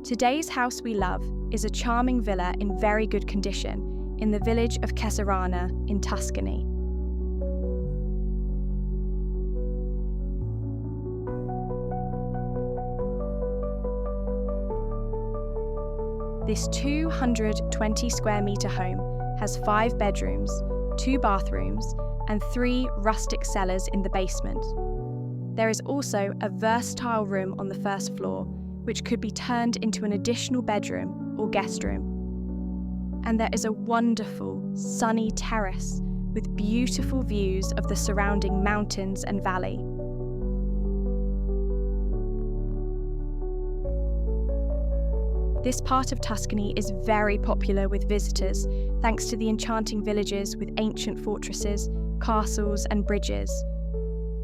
Today's house we love is a charming villa in very good condition in the village of Ceserana in Tuscany. This 220 square metre home has 5 bedrooms, 2 bathrooms, and 3 rustic cellars in the basement. There is also a versatile room on the first floor, which could be turned into an additional bedroom or guest room. And there is a wonderful, sunny terrace with beautiful views of the surrounding mountains and valley. This part of Tuscany is very popular with visitors thanks to the enchanting villages with ancient fortresses, castles, and bridges.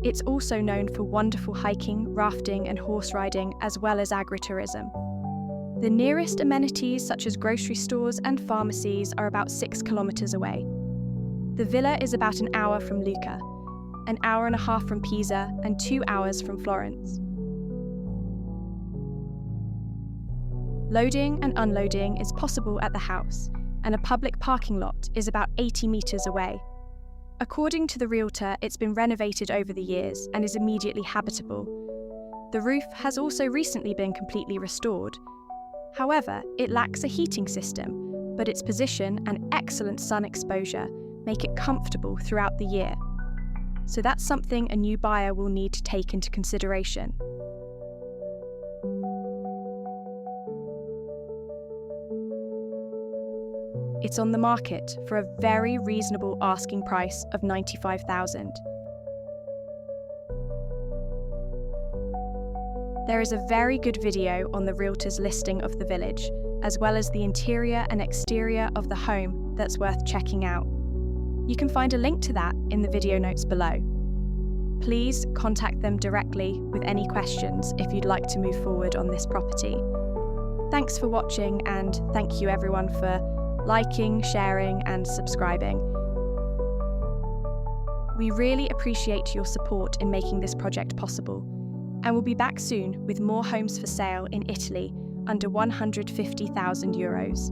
It's also known for wonderful hiking, rafting, and horse riding, as well as agritourism. The nearest amenities, such as grocery stores and pharmacies, are about 6 kilometres away. The villa is about an hour from Lucca, an hour and a half from Pisa, and 2 hours from Florence. Loading and unloading is possible at the house, and a public parking lot is about 80 metres away. According to the realtor, it's been renovated over the years and is immediately habitable. The roof has also recently been completely restored. However, it lacks a heating system, but its position and excellent sun exposure make it comfortable throughout the year. So that's something a new buyer will need to take into consideration. It's on the market for a very reasonable asking price of $95,000. There is a very good video on the realtor's listing of the village, as well as the interior and exterior of the home that's worth checking out. You can find a link to that in the video notes below. Please contact them directly with any questions if you'd like to move forward on this property. Thanks for watching, and thank you everyone for liking, sharing, and subscribing. We really appreciate your support in making this project possible, and we'll be back soon with more homes for sale in Italy under €150,000.